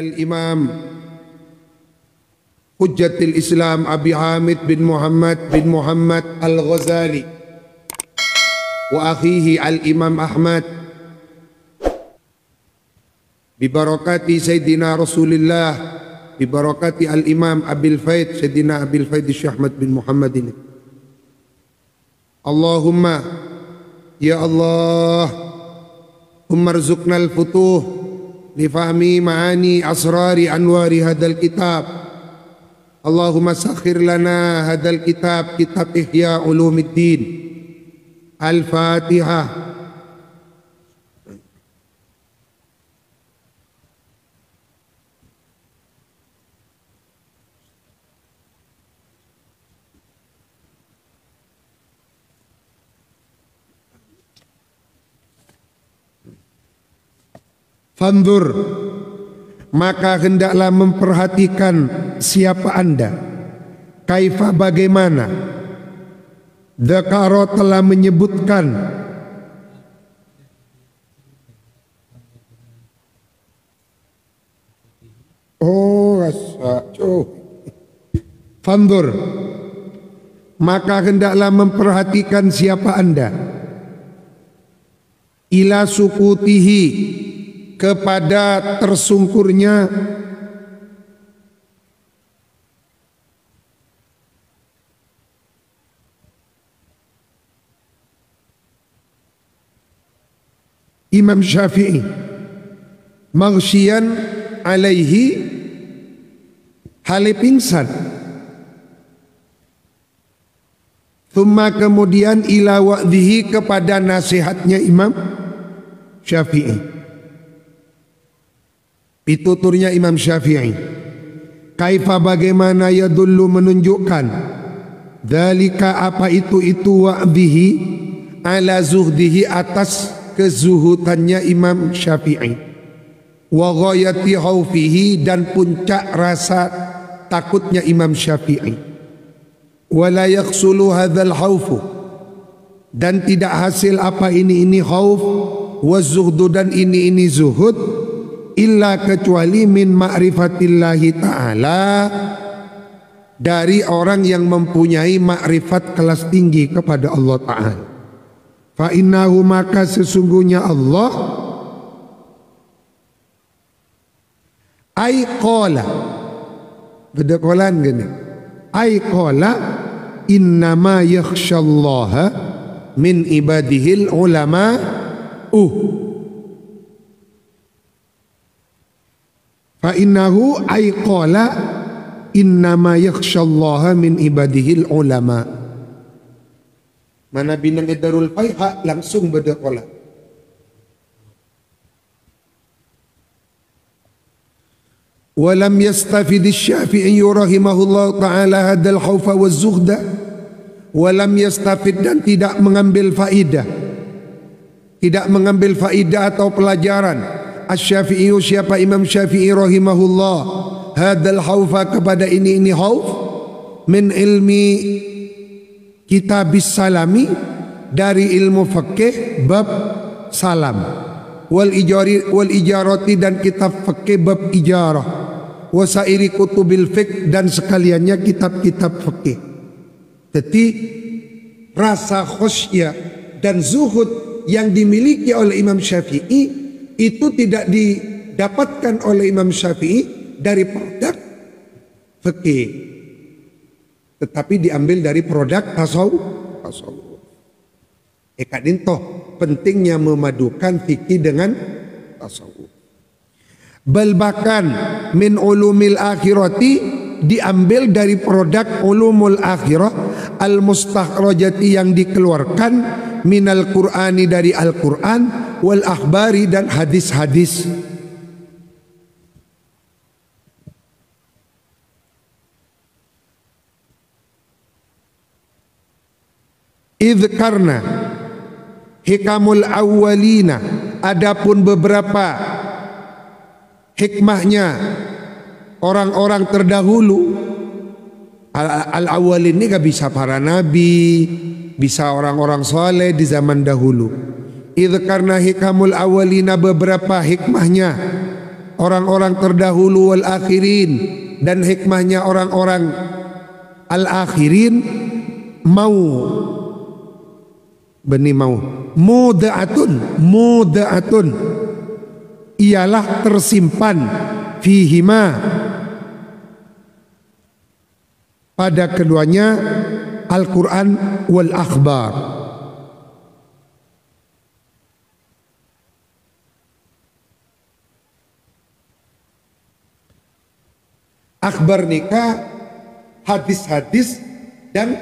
Al-Imam Hujjatul Islam Abi Hamid bin Muhammad Al-Ghazali wa akhihi Al-Imam Ahmad bibarakati Sayyidina Rasulullah bibarakati Al-Imam Abil Faid Sayyidina Abil Faid Syekh Ahmad bin Muhammad ini. Allahumma ya Allah ummarzuqna al-futuh li fahmi ma'ani asrari anwari hadal kitab. Allahumma sakhir lana hadal kitab, kitab Ihya Ulumiddin. Al-Fatihah. Fandur, maka hendaklah memperhatikan siapa anda. Kaifa, bagaimana. Dzakara, telah menyebutkan. Fandur, maka hendaklah memperhatikan siapa anda. Ila sukutihi, kepada tersungkurnya Imam Syafi'i, maghsyian alaihi, hale pingsan. Thumma, kemudian ila wa'dhihi, kepada nasihatnya Imam Syafi'i, pituturnya Imam Syafi'i. Kaifa, bagaimana, yadullu, menunjukkan, dzalika, apa itu wa'dhihi, ala zuhdihi, atas kezuhudannya Imam Syafi'i, wa ghayati khaufihi, dan puncak rasa takutnya Imam Syafi'i, wa la yakhsulu hadzal khaufu, dan tidak hasil apa ini khauf, wa zuhdu, dan ini zuhud, illa, kecuali min ma'rifatillahi ta'ala, dari orang yang mempunyai makrifat kelas tinggi kepada Allah Ta'ala. Fa innahu, maka sesungguhnya Allah, ay qala, beda qolan gini, ay qala innama yakhshallaha min ibadihil ulama fa innahu ay qala innama yakhshallaha min ibadihil ulama. Mana binang Darul Faiha langsung beda qala. Walam yastafid asy-Syafi'i rahimahullah ta'ala hadal khaufa waz zuhda. Walam yastafid, dan tidak mengambil faidah, tidak mengambil faidah atau pelajaran. Asy-Syafi'i, siapa Imam Syafi'i rahimahullah, hadal khaufa, kepada ini khauf, min ilmi kitabis salami, dari ilmu fikih bab salam, wal ijarati, dan kitab fikih bab ijarah, wasairi kutubil fiqh, dan sekaliannya kitab-kitab fikih. Jadi rasa khusyah dan zuhud yang dimiliki oleh Imam Syafi'i itu tidak didapatkan oleh Imam Syafi'i dari produk fikih, tetapi diambil dari produk tasawuf. Ekadintoh pentingnya memadukan fikih dengan tasawuf. Bal, bahkan min ulumil akhirati, diambil dari produk ulumul akhirah, al mustakhrajati, yang dikeluarkan, minal qur'ani, dari Al-Quran, wal akhbari, dan hadis-hadis. Idh, karena hikamul awwalina, adapun beberapa hikmahnya orang-orang terdahulu. Al-awwalin ini gak bisa para nabi, bisa orang-orang soleh di zaman dahulu. Idh, karena hikamul awwalina, beberapa hikmahnya orang-orang terdahulu wal akhirin, dan hikmahnya orang-orang al-akhirin mau muda'atun ialah tersimpan fihima pada keduanya Al-Quran wal akhbar. Akhbar nikah hadis-hadis dan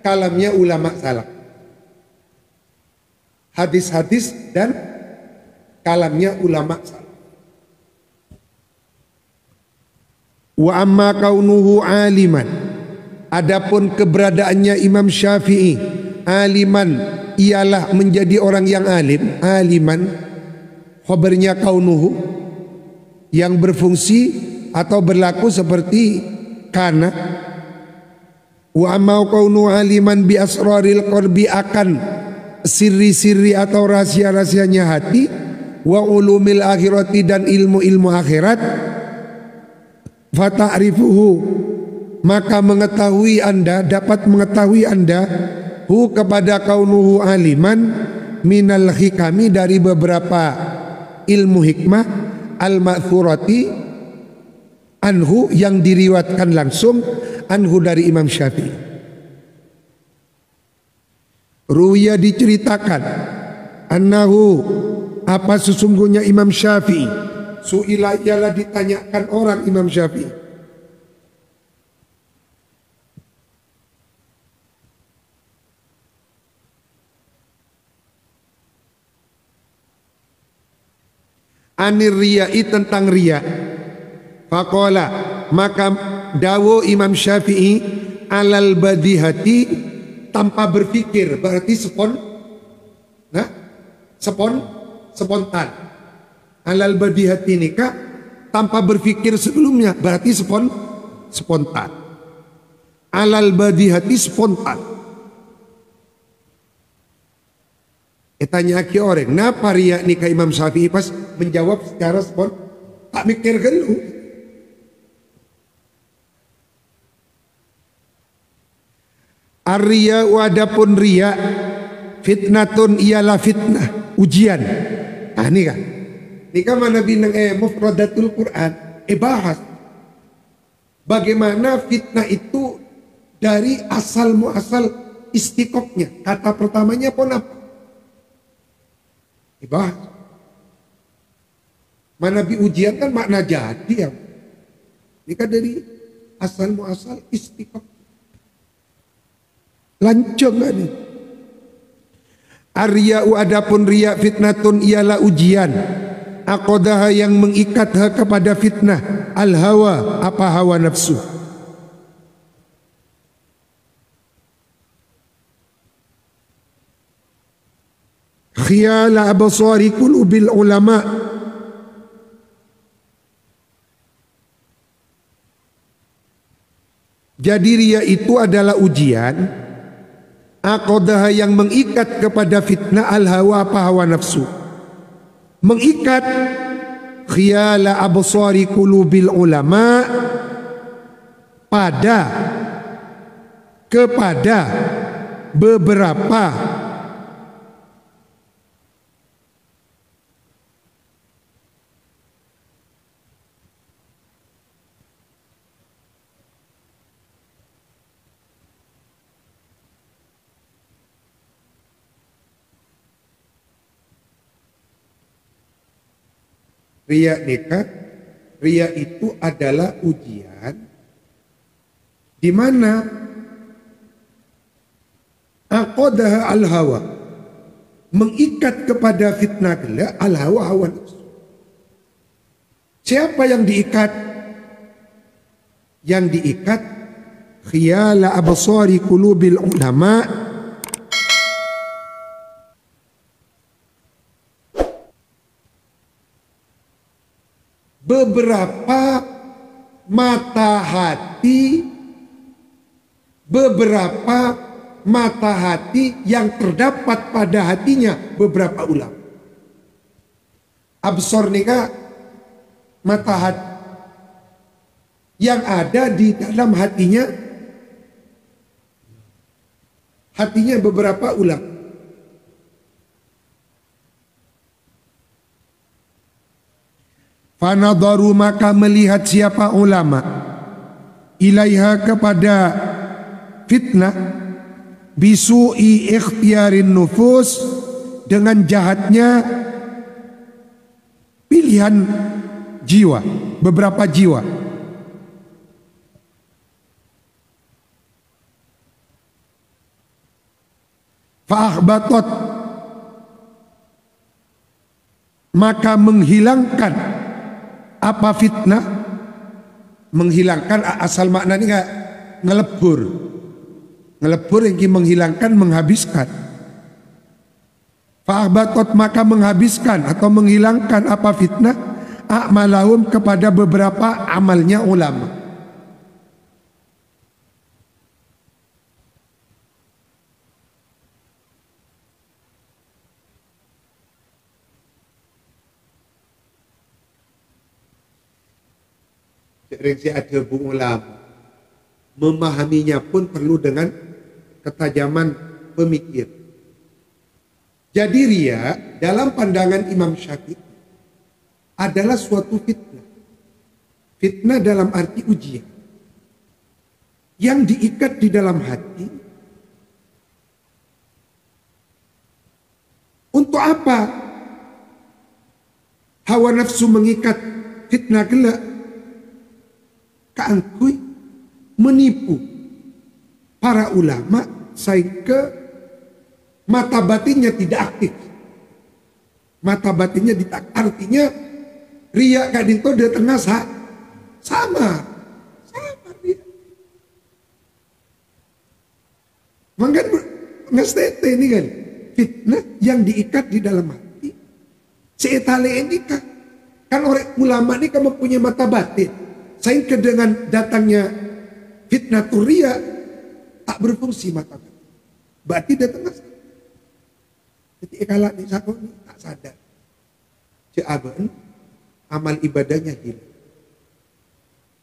kalamnya ulama salaf. Hadis-hadis dan kalamnya ulama salaf. Wa amma kaunuhu aliman, adapun keberadaannya Imam Syafi'i aliman ialah menjadi orang yang alim. Aliman khabarnya kaunuhu yang berfungsi atau berlaku seperti kana. Wa amma kaunuhu aliman bi asraril qalbi, akan sirri-sirri atau rahasia-rahasianya hati, wa ulumil akhirati dan ilmu-ilmu akhirat, fata'rifuhu maka mengetahui Anda, dapat mengetahui Anda hu kepada kaunuhu aliman minal hikami, dari beberapa ilmu hikmah al-ma'thurati anhu yang diriwatkan langsung anhu dari Imam Syafi'i. Ruwiya diceritakan annahu apa sesungguhnya Imam Syafi'i su'ila ialah ditanyakan orang Imam Syafi'i anir riya'i, tentang riya. Faqala maka dawo Imam Syafi'i alal badihati, tanpa berpikir, berarti spontan. Alal badihati nikah tanpa berpikir sebelumnya, berarti spontan. Alal badihati spontan. Tanya ke orang, napa riya nikah Imam Syafi'i, pas menjawab secara spontan, tak mikir dulu. Ar-riya, wadapun riya fitnatun ialah fitnah, ujian. Ah ini kan, ini kan mana binang mufradatul Quran bahas bagaimana fitnah itu dari asal muasal istiqoknya. Kata pertamanya pun apa? Bahas. Mana bi ujian kan makna jadi ya. Ini kan dari asal muasal istiqok. Lancung kan ini. Ar-riya'u, adapun riya fitnatun ialah ujian. Aqadaha yang mengikatha kepada fitnah. Al-hawa, apa hawa nafsu. Khiyala abasari qulubil ulama, jadi riya itu adalah ujian. Aqadaha yang mengikat kepada fitnah al-hawa, apa hawa nafsu. Mengikat khiyala abasari qulubil ulama, kepada beberapa riya nikah. Riya itu adalah ujian di mana aqadaha al-hawa, mengikat kepada fitnah gila al-hawa, hawa nafsu. Siapa yang diikat? Yang diikat khiyala absari qulubil ulama, beberapa mata hati yang terdapat pada hatinya beberapa ulama. Absor nikah mata hati. Yang ada di dalam hatinya beberapa ulama. Fanadharu, maka melihat siapa ulama, ilaiha, kepada fitnah, bisu'i ikhtiarin nufus, dengan jahatnya pilihan jiwa, beberapa jiwa. Fa'ahbatot, maka menghilangkan apa fitnah, menghilangkan asal maknanya enggak ngelebur yang menghilangkan, menghabiskan. Fa'ahbatot, maka menghabiskan atau menghilangkan apa fitnah, a'malahum, kepada beberapa amalnya ulama. Reaksi ada bu ulama, memahaminya pun perlu dengan ketajaman pemikir. Jadi ria dalam pandangan Imam Syafi'i adalah suatu fitnah. Fitnah dalam arti ujian yang diikat di dalam hati. Untuk apa hawa nafsu mengikat fitnah gelak? Keangkui menipu para ulama sehingga mata batinnya tidak aktif. Mata batinnya artinya riya kadinto dia tengah sama dia. Mangkan ngestete ini kan fitnah yang diikat di dalam hati. Seetale ini kan orang ulama ini kan mempunyai mata batin. Sehingga dengan datangnya fitnah turia tak berfungsi mata batin. Berarti dia tengah. Jadi kalau ni satu ni tak sadar. Ceaban amal ibadahnya hilang.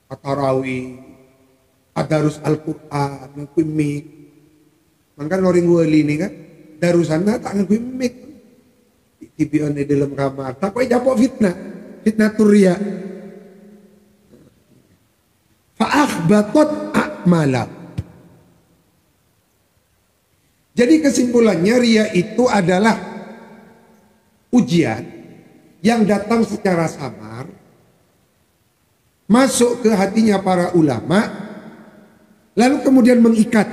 Tarawih, tadarus Al-Qur'an, ngakui mik. Mangkan orang wali ni kan darusannya tak ngakui mik. Tibion di dalam kamar. Tak kau japok fitnah turia. Fa'akhbatot a'malah. Jadi kesimpulannya ria itu adalah ujian yang datang secara samar, masuk ke hatinya para ulama, lalu kemudian mengikat.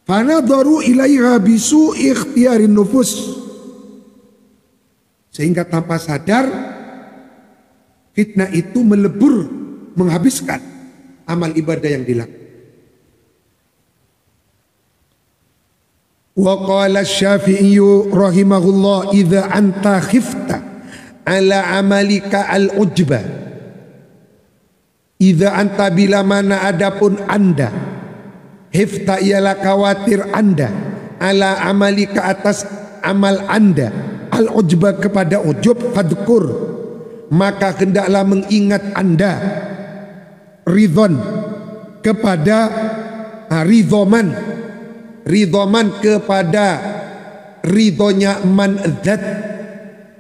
Fanadharu ilaiha bisu ikhtiarin nufus, sehingga tanpa sadar fitnah itu melebur, menghabiskan amal ibadah yang dilakukan. Wa qala Asy-Syafi'i rahimahullah, idza anta khifta ala amalika al-ujba, idza anta, bila mana adapun anda, khifta ialah khawatir anda, ala amalika atas amal anda, al-ujba kepada ujub, fadkur, maka hendaklah mengingat anda ridhon kepada ridhoman kepada ridhonya man zat.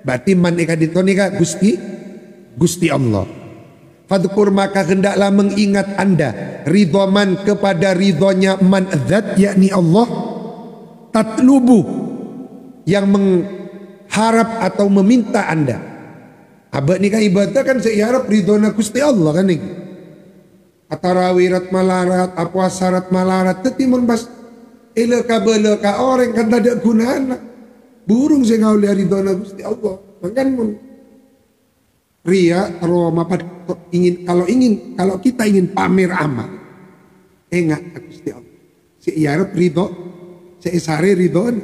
Berarti man ikadito nika Gusti Allah. Fadkur, maka hendaklah mengingat anda ridhoman kepada ridhonya man zat, yakni Allah, tatlubu, yang mengharap atau meminta anda. Abad ni kan ibadah kan seharap ridhona Gusti Allah kan ni. Atarawirat malarat, puasarat malarat, tetimun bas elaka belaka orang kan tak ada gunaan. Burung saya ngau lihat ridhona Gusti Allah. Makan mun ria aroma kalau kita ingin pamer amal, ingat Gusti Allah. Seharap ridho, seisare ridhon.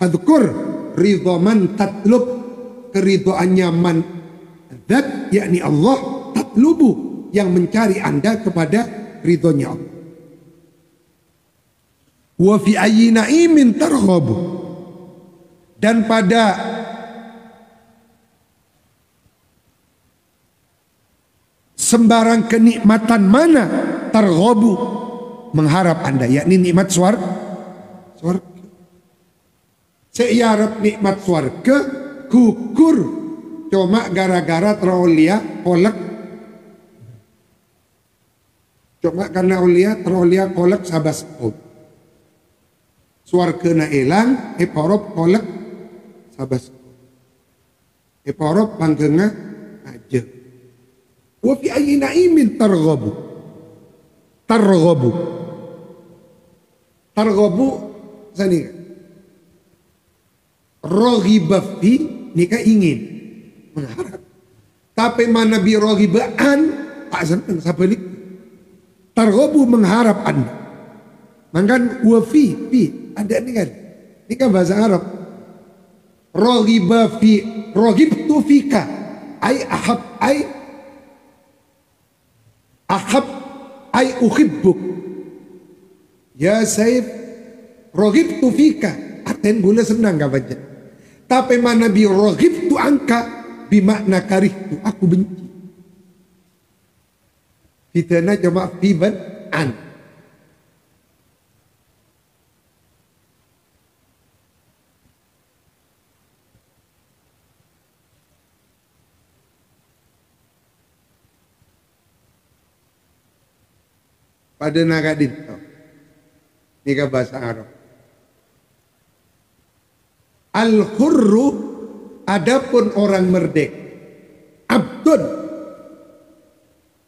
Fadkur ridho man tatlub, keridhoannya man zat, yakni Allah, tatlubu, yang mencari anda kepada ridhonya Allah. Wa fi ayyi na'imin targhabu, dan pada sembarang kenikmatan mana targhabu mengharap Anda, yakni nikmat swarga. Saya harap nikmat swarga gugur cuma gara-gara terolia kolek. Cuma karena terolia kolek sabas out. Swarga na elang eporop kolek sabas out. Eporop panggenga aja. Wa fi ayyi na'imin targhabu. Targhabu sani. Raghiba fi nikah ingin mengharap. Tapi mana bi raghibaan tak senang sabalik. Targhabu mengharap Anda. Mangkan wa fi ada ni kan. Ini kan bahasa Arab. Raghiba fi raghibtu fika ahab uhibbuk. Ya Saif raghibtu fika. Artinya gula senang gak baca. Tapi mana bi raghibtu angka bimakna karihtu, aku benci. Fitana cuma fiban an. Pada nagadin ini ke bahasa Arab. Al-hurru adapun orang merdeka. Abdun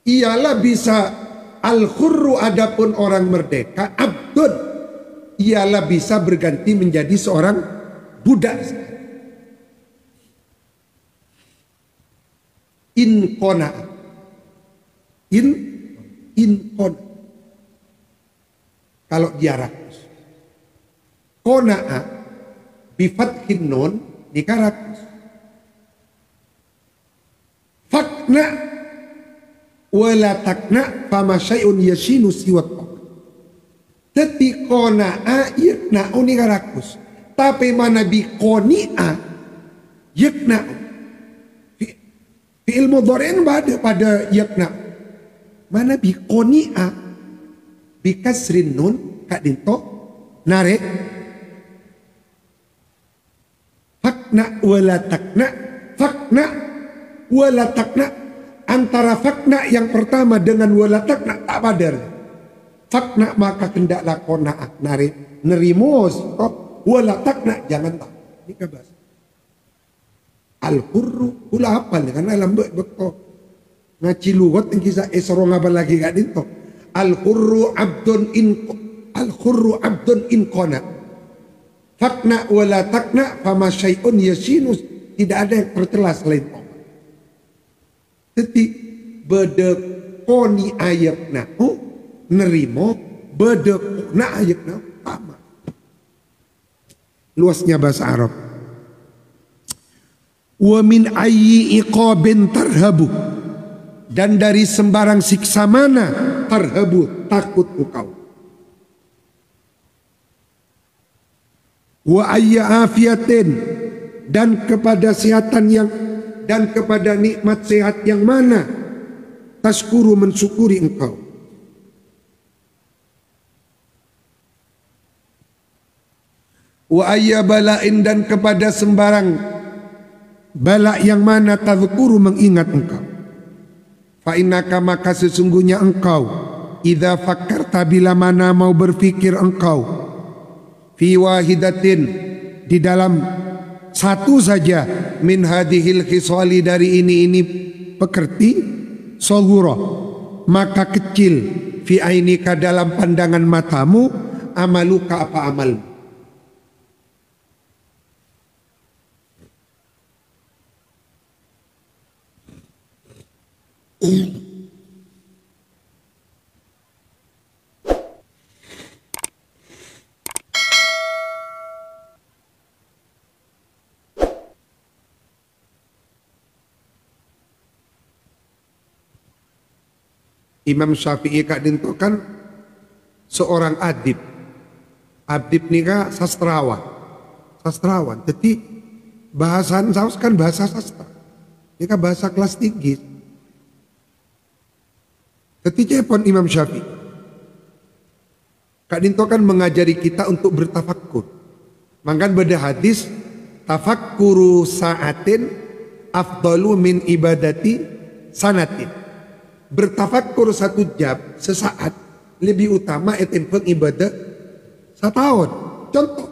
ialah bisa al-hurru adapun orang merdeka. Abdun ialah bisa berganti menjadi seorang budak. In qona. In qona. Kalau dia rakus. Qona'ah bifathin nun nikah rakus. Fakna wala takna fama syai'un yashinu siwat. Teti qona'ah yakna'u nikah rakus. Tapi mana bi qoni'ah yakna'u. Fi'il mudhari'in pada yakna'u. Mana bi qoni'ah bikasrin nun kak dinto nare fakna wala takna antara fakna yang pertama dengan wala takna tak padar. Fakna maka kendaklah qona'ah nare nerimos wala takna jangan tak. Ini kabas al-hurru kula hafal karena lambat beko ngaji lugat yang kisah esoro ngabal lagi kak dinto. Al-hurru abdun in qona. Fakna wala takna fama syai'un yasinus. Tidak ada yang tercela selain Allah. Jadi bede koni ayatna nerimo bede kona ayatna sama. Luasnya bahasa Arab. Wa min ayyi iqabin tarhabu. Dan dari sembarang siksa mana tarhabu takut engkau. Wa ayya afiatin dan kepada nikmat sehat yang mana taskuru mensyukuri engkau. Wa ayya bala'in dan kepada sembarang bala yang mana tazkuru mengingat engkau. Fa innaka maka sesungguhnya engkau idza fakkarta bila mana mau berfikir engkau fi wahidatin di dalam satu saja min hadhil khisali dari ini pekerti saghura maka kecil fi ainika dalam pandangan matamu amaluka apa amalmu. Imam Syafi'i kak dinto kan seorang adib. Adib nika sastrawan. Jadi bahasan saus kan bahasa sastra. Nika bahasa kelas tinggi. Ketika pun Imam Syafi'i, Kak Dinto kan mengajari kita untuk bertafakkur. Maka beda hadis, tafakkuru sa'atin afdalu min ibadati sanatin. Bertafakkur 1 jam sesaat lebih utama etimpeng ibadah setahun. Contoh,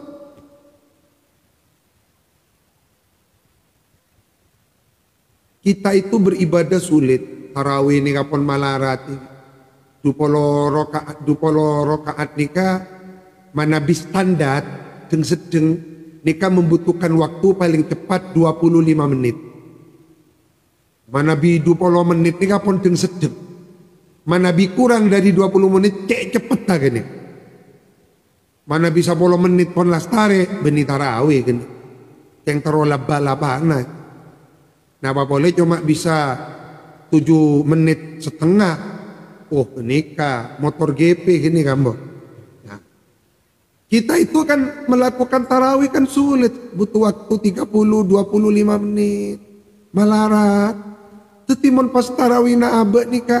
kita itu beribadah sulit. Tarawih ini kapon malarat 20 rakaat nikah manabi standar deng sedeng nikah membutuhkan waktu paling cepat 25 menit. Manabi 20 menit nikah pun deng sedeng. Manabi kurang dari 20 menit cek cepet tak gini. Manabi 10 menit pun lastare beni tarawih gini. Yang terolaba-laba nah. Nah apa boleh cuma bisa 7 menit setengah. Oh nikah motor GP gini kambo. Nah, kita itu kan melakukan tarawih kan sulit, butuh waktu 30-25 menit. Malarat. Tetimon pas tarawih na abe nikah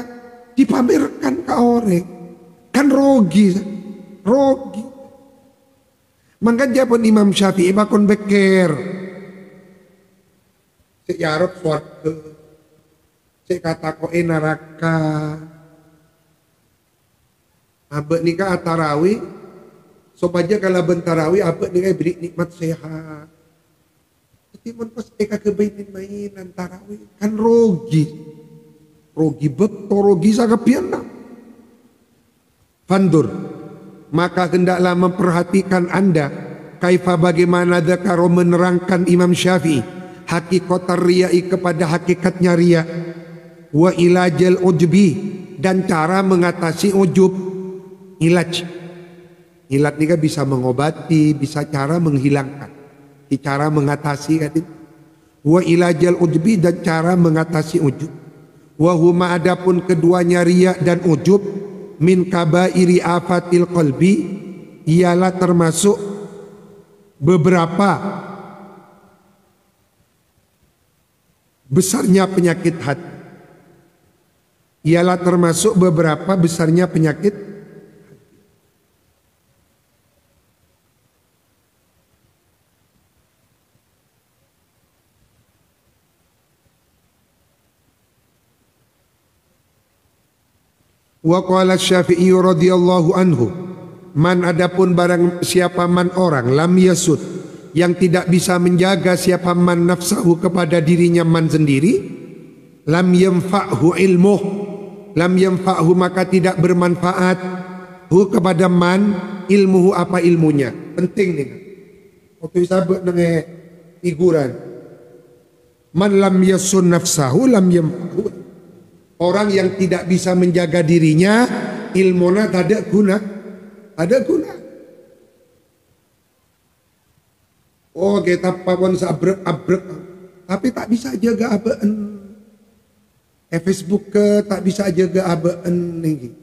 dipamerkan ke orang. Kan rogi. Maka japan Imam Syafi'i bakon beker. Sejarah suatu. Cek kata koe neraka. Abek nikah tarawih. Sopaja kalau bentarawih abek nikah beri nikmat sehat. Tapi mun pas eka mainan tarawih kan rogi. Rogi betul, rogi sagapiana. Fandur. Maka hendaklah memperhatikan Anda kaifa bagaimana dzakaro menerangkan Imam Syafi'i hakikat riya'i kepada hakikatnya riya. Wa ilajal ujbi dan cara mengatasi ujub. Ilaj ini kan bisa mengobati, bisa cara menghilangkan, cara mengatasi kan itu. Wa ilajal ujbi dan cara mengatasi ujub. Wa huma adapun keduanya riya dan ujub min kabairi afatil qalbi ialah termasuk beberapa besarnya penyakit hati. Ialah termasuk beberapa besarnya penyakit. Wa qala Syafi'i radhiyallahu anhu, man adapun barang siapa man orang lam yasud yang tidak bisa menjaga siapa man nafsahu kepada dirinya man sendiri, lam yanfa'hu ilmuh, lam yanfa'hu maka tidak bermanfaat hu kepada man ilmuhu apa ilmunya. Penting nih. Waktu sabut dengan figuran. Man lam yasun nafsahu lam yanfa'hu. Orang yang tidak bisa menjaga dirinya, ilmunya tak ada guna. Ada guna. Oh kita pawon sabrek-abrek, tapi tak bisa jaga abaan. Facebook ke tak bisa jaga abaan nih.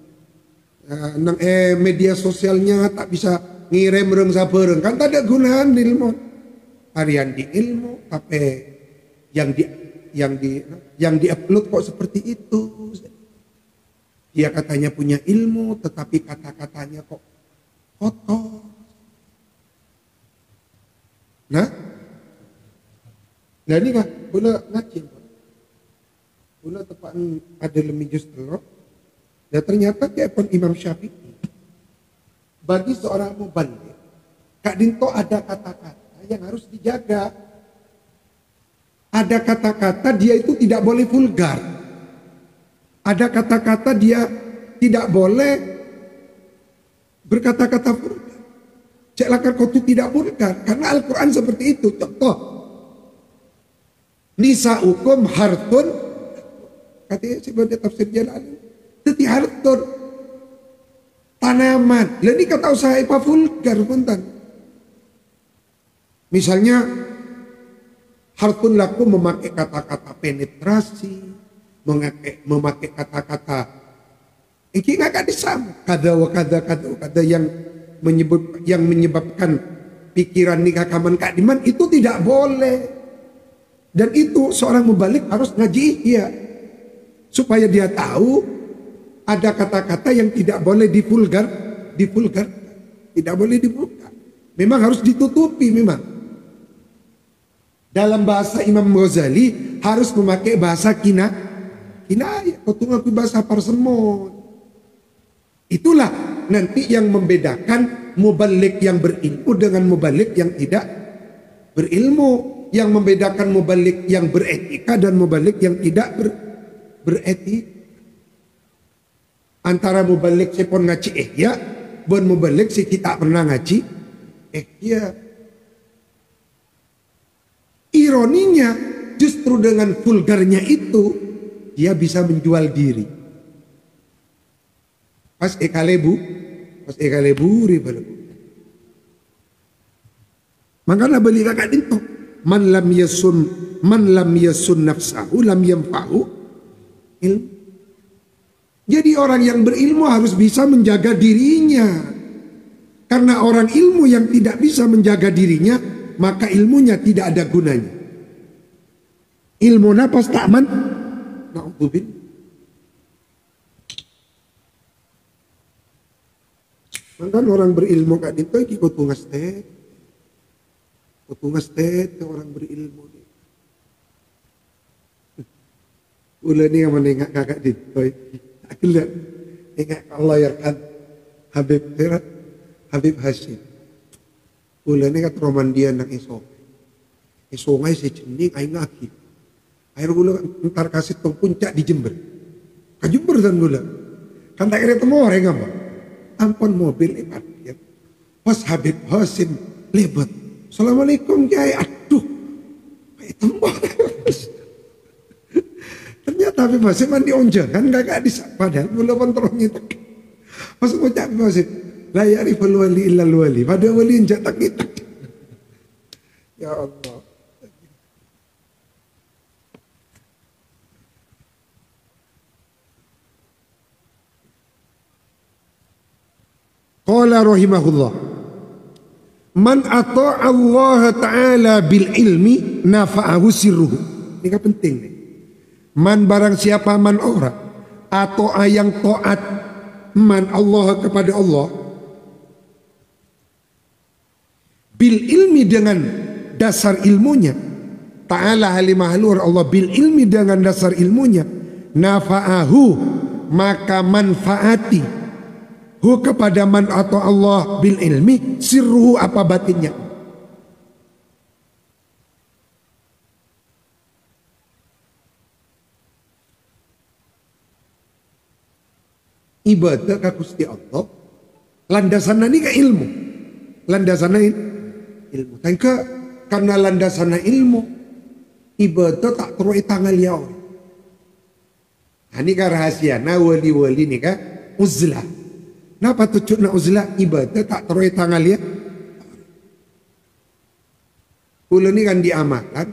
Nang media sosialnya tak bisa ngirim reng sabareng, kan tak ada gunaan ilmu. Harian di ilmu, tapi yang di-upload kok seperti itu. Dia katanya punya ilmu, tetapi kata-katanya kok kotor. Nah ini kah? Bula ngacin. Bula tepaan ada lebih justru. Dan ternyata kayak pun Imam Syafi'i. Bagi seorang mubalik, Kak Dinto ada kata-kata yang harus dijaga. Ada kata-kata dia itu tidak boleh vulgar. Ada kata-kata dia tidak boleh berkata-kata vulgar. Cek lakar kau itu tidak vulgar. Karena Al-Quran seperti itu. Contoh. Nisa'ukum hartun. Katanya sebagai tafsir Jalalain. Jadi hartun. Tanaman. Lah ini kata usaha apa vulgar. Punten. Misalnya. Hartun laku memakai kata-kata penetrasi, memakai kata-kata iki nggak disam, kada yang menyebabkan pikiran nikah kaman kadiman itu tidak boleh. Dan itu seorang mubalik harus ngaji ya, supaya dia tahu Ada kata-kata yang tidak boleh divulgar, tidak boleh dibuka. Memang harus ditutupi memang. Dalam bahasa Imam Ghazali harus memakai bahasa kinayah. Kau tunggu bahasa parsemon. Itulah nanti yang membedakan mubalik yang berilmu dengan mubalik yang tidak berilmu. Yang membedakan mubalik yang beretika dan mubalik yang tidak beretika. Antara mubalik si pun ngaji ihya, dan mubalik si kita pernah ngaji ihya. Ironinya justru dengan vulgarnya itu dia bisa menjual diri. Pas ekalebu riba. Makanya beli kakak itu. Man lam yasun nafsahu lam yanfa'u ilmu. Jadi orang yang berilmu harus bisa menjaga dirinya. Karena orang ilmu yang tidak bisa menjaga dirinya, maka ilmunya tidak ada gunanya. Ilmu napas ta'man. Na'udzubillah. Maka orang berilmu kak itu ikut tungas teh. Tungas teh orang berilmu. Ulah ni yang menengak kakak itu. Aku lihat ingat Allah ya kan Habib Hashim. Ulah ni kat romandia nak esok. Esok si cening aing ngaki. Air gula entar kasih tong puncak di Jember. Ka Jember dan gula. Kan tak kira temu orang apa? Ampun mobil lebat. Ya. Pas Habib Hashim lebat. Assalamualaikum Kiai. Aduh. Kayak tembak. Ternyata Habib Hashim mandi onjol kan gak disapa padahal mula penterong itu. Pas ucap Habib Hashim, la ya'riful wali illa wali. Pada wali yang jatah kita. Ya Allah. Qala rahimahullah, man ata'a Allah ta'ala bil ilmi nafa'ahu sirruhu. Ini kan penting nih. Man barang siapa man orang atau yang taat man Allah kepada Allah bil ilmi dengan dasar ilmunya, ta'ala halimahlur Allah bil ilmi dengan dasar ilmunya, nafa'ahu maka manfaati hu kepada man atau Allah bil ilmi sirruhu apa batinnya. Ibadah ka Gusti Allah landasanna ni ka ilmu. Landasanna ilmu. Tangka karena landasanna ilmu ibadah tak terus tangal ya. Ini ka rahasia na wali-wali ni ka uzlah. Napa tujuan uzlah ibadah tak terus tangal ya. Kula ni kan diamalkan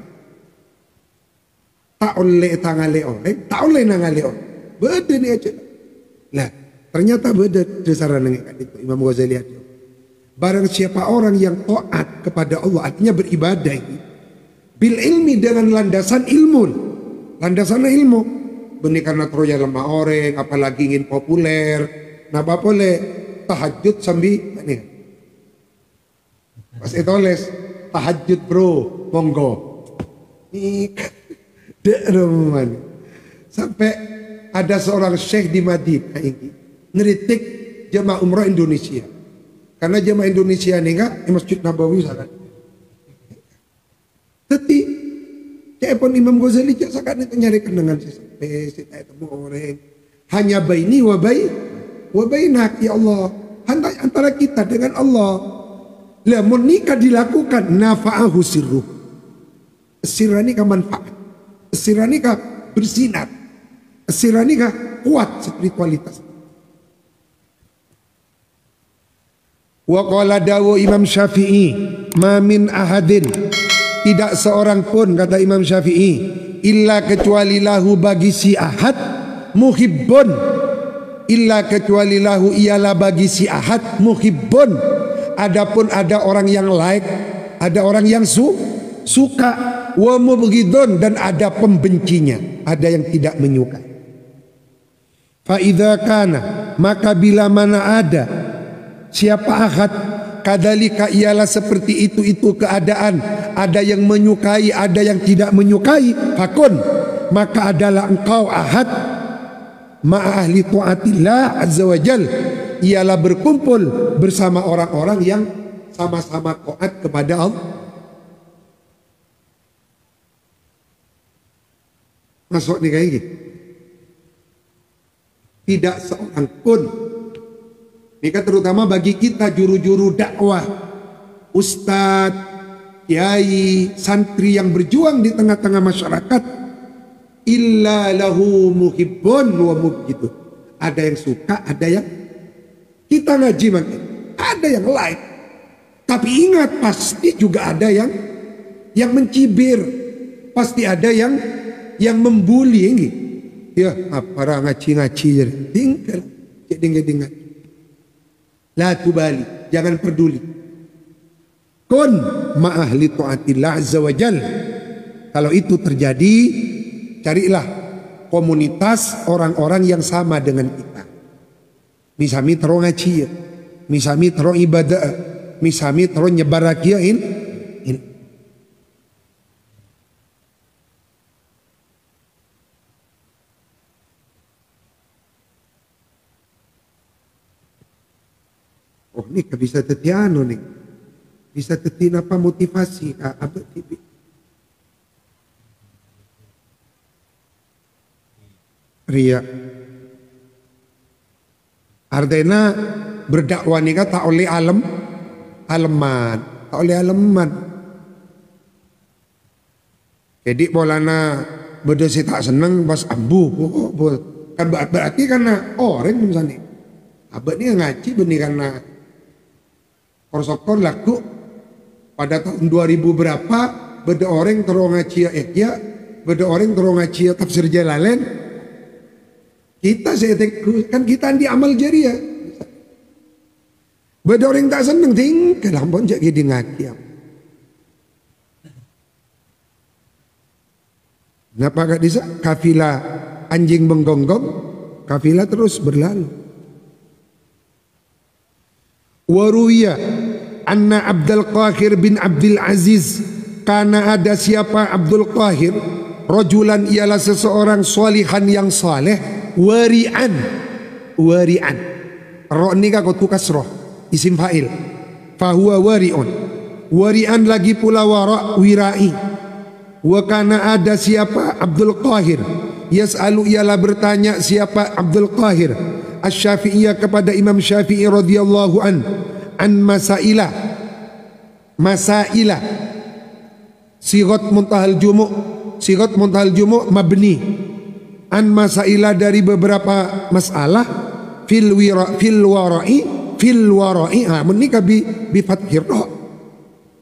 tak oleh tangale orang, tak oleh nangale orang. Beda ni aja. Lah, ternyata beda dasaran dengan itu Imam Ghazali ada. Barang siapa orang yang taat kepada Allah, artinya beribadah bil ilmi dengan landasan ilmu. Landasan ilmu. Benih karena terus lemah orang, apalagi ingin populer. Nah, apa boleh tahajud sambil ini. Pas itu les tahajud bro, monggo. Nih, dereman. Sampai ada seorang syekh di Madinah ini ngeritik jemaah umrah Indonesia. Karena jemaah Indonesia ini enggak di Masjid Nabawi sangat. Tapi kayak pun Imam Ghazali sangat itu nyarikan dengan sampai saya temu orang hanya baini wa bainak ya Allah, antara kita dengan Allah. Lah menikah dilakukan nafa'ahu sirruh. Sirani ka manfaat. Sirani ka bersinar. Sirani ka kuat spiritualitas. Wa qala dawu Imam Syafi'i, ma min ahadin, tidak seorang pun kata Imam Syafi'i, illa kecuali lahu bagi si ahad muhibbun, illa kecuali lahu ialah bagi si ahad muhibbun. Adapun ada orang yang like, ada orang yang suka, wa mubghidun dan ada pembencinya, ada yang tidak menyukai. Fa idza kana, maka bila mana ada siapa ahad kadzalika ialah seperti itu keadaan, ada yang menyukai, ada yang tidak menyukai, fakun, maka adalah engkau ahad ma'a ahli taatillah azza wajal, ialah berkumpul bersama orang-orang yang sama-sama taat kepada Allah. Masuk nih kayak gini. Tidak seorang pun, ini kan terutama bagi kita juru-juru dakwah, ustadz, kiai, santri yang berjuang di tengah-tengah masyarakat, illa lahu muhibbun wa mubghidun. Ada yang suka, ada yang kita ngaji makin, ada yang like. Tapi ingat, pasti juga ada yang mencibir, pasti ada yang membuli ini. Ya, para ngaci-ngaci jadi tinggal, jadi ngaci. La tubali, jangan peduli. Kun ma'ahli ta'atillah azza wa jal. Kalau itu terjadi, carilah komunitas orang-orang yang sama dengan kita. Misami terus ngaji, misami terus ibadah, misami terus nyebar rakyat. Oh, ini bisa tetiano nih, bisa tetin apa motivasi apa tibi. Ria Ardena berdakwah nih tak oleh aleman, tak oleh aleman. Jadi bolana berdesi tak seneng pas ambu, kan berarti karena orang misalnya, abad ini ngaji benih karena korsokor laku pada tahun 2000 berapa beda orang terus ngaji ya, beda orang terus ngaji tafsir Jalalain. Kita kan kita di amal jariah. Beda orang tak seneng tinggal ampun jadi ngaji. Kenapa gak bisa? Kafilah anjing menggonggong, kafilah terus berlalu. Waruya anna Abdul Qahir bin Abdul Aziz, karena ada siapa Abdul Qahir, rajulan ialah seseorang salihan yang saleh, wari'an, ro ni kau tukas roh isim fa'il, fahuwa wari'an lagi pula wara wirai. Wa kana ada siapa Abdul Qahir, yas'alu ialah bertanya siapa Abdul Qahir Asy-Syafi'iyah kepada Imam Syafi'i radhiyallahu an masailah sigat muntahal jumu' mabni an masailah dari beberapa masalah fil wara'i menikah bi fathir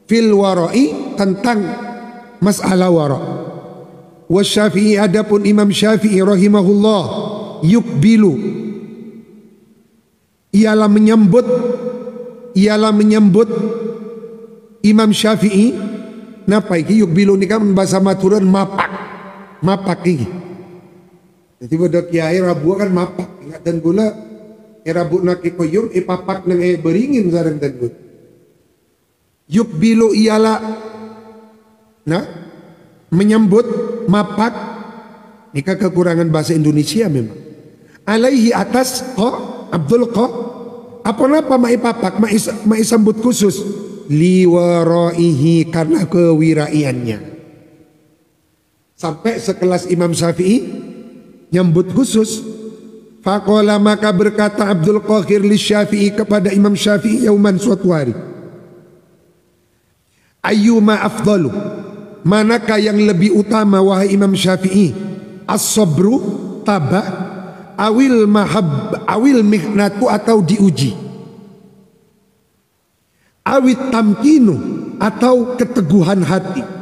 fil wara'i tentang masalah wara'. Wa Syafi'i adapun Imam Syafi'i rahimahullah yukbilu ialah menyambut Imam Syafi'i. Napa iki yukbilu ni kan bahasa Maturan mapak iki. Jadi bodoh kiai rabu kan mapak, ingatan gula rabu nak koyum papak nang beringin sareng dan gula. Yukbilu ialah menyambut mapak. Ini kekurangan bahasa Indonesia memang. Alaihi atas Abdul apa mai papak mai sambut khusus liwaraihi karena kewiraiannya. Sampai sekelas Imam Syafi'i nyambut khusus. Faqala maka berkata Abdul Qahir li Syafi'i kepada Imam Syafi'i yauman suatu hari, ayyuma afdalu, manakah yang lebih utama wahai Imam Syafi'i, as-sabru tabah, awil mihnatu atau diuji, awit tamkinu atau keteguhan hati.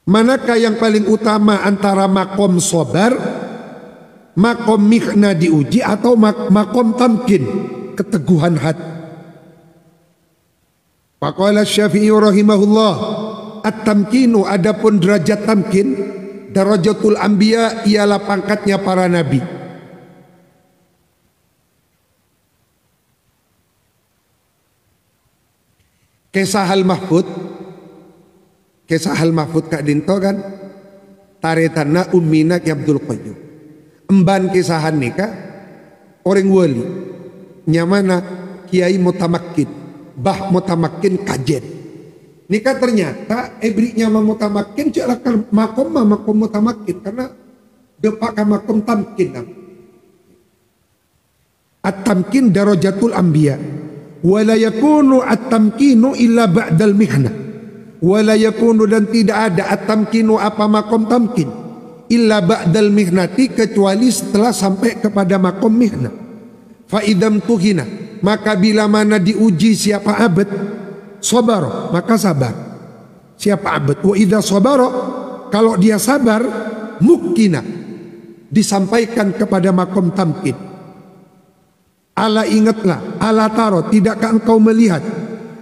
Manakah yang paling utama antara makom sabar, makom mihna diuji, atau makom tamkin keteguhan hati? Faqala Syafi'i rahimahullah, at-tamkinu adapun derajat tamkin, darajatul anbiya ialah pangkatnya para nabi. Kisah Al-Mahfud Kak Dinto kan taretanna ummina Ki Abdul Qayyum. Emban kisahan nikah orang wali nyamana Kiai Mutamakin, Bah Mutamakin kajen. Nikah ternyata ebriknya Mutamakin celaka makom Mutamakin karena depak makom tamkin. At-tamkin darajatul anbiya wa la yakunu at-tamkinu illa ba'dal mihnah. Wa la yakunu dan tidak ada at-tamkinu apa makom tamkin illa ba'dal mihnati kecuali setelah sampai kepada makom mihnah. Fa idam tuhina maka bila mana diuji siapa abad sabar maka sabar siapa abad. Wa idza sabara kalau dia sabar mukina disampaikan kepada makom tamkin. Ala ingatlah, ala taro tidakkah engkau melihat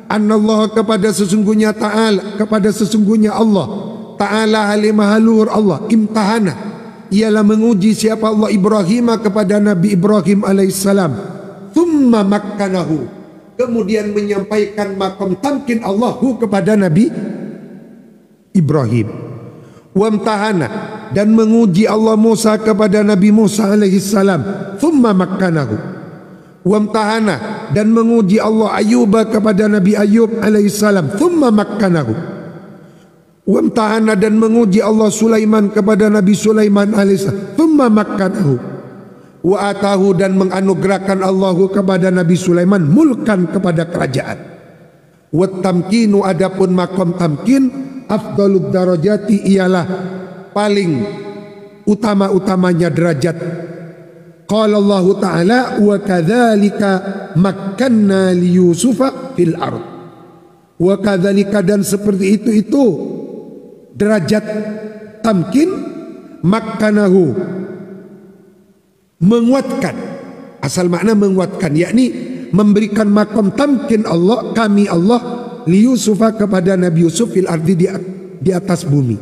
annallahu kepada sesungguhnya Allah Ta'ala halimah luhur Allah imtahana ialah menguji siapa Allah Ibrahim kepada Nabi Ibrahim alaihissalam thumma makkanahu kemudian menyampaikan makom tamkin Allahu kepada Nabi Ibrahim wamtahana dan menguji Allah Musa kepada Nabi Musa alaihissalam thumma makkanahu wamtahana dan menguji Allah Ayub kepada Nabi Ayub alaihissalam thumma makkanahu wamtahana dan menguji Allah Sulaiman kepada Nabi Sulaiman alaihissalam thumma makkanahu wa atahu dan menganugerahkan Allah kepada Nabi Sulaiman mulkan kepada kerajaan. Wa tamkinu adapun makom tamkin afdalud darajati ialah paling utama-utamanya derajat. Qala Allah Ta'ala wa kadzalika makkanna li Yusufa fil ard. Wa kadzalika dan seperti itu derajat tamkin makkanahu menguatkan, asal makna menguatkan yakni memberikan makom tamkin Allah kami Allah li Yusufa kepada Nabi Yusuf fil ardi di atas bumi.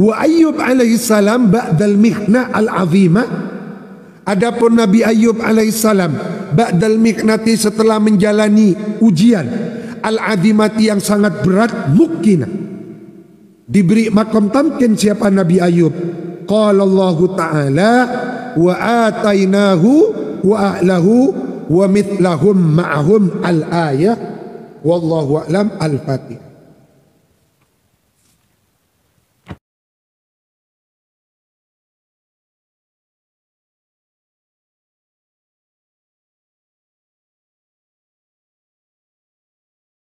Wa Ayyub alaihissalam ba'dal mihnah al-azimah adapun Nabi Ayyub alaihissalam ba'dal mihnati setelah menjalani ujian al-azimati yang sangat berat mukina diberi makom tamkin siapa Nabi Ayyub. Qala Allah Ta'ala wa atainahu wa ahlahu wa mithlahum ma'ahum al-ayah wallahu a'lam. Al-Fatihah.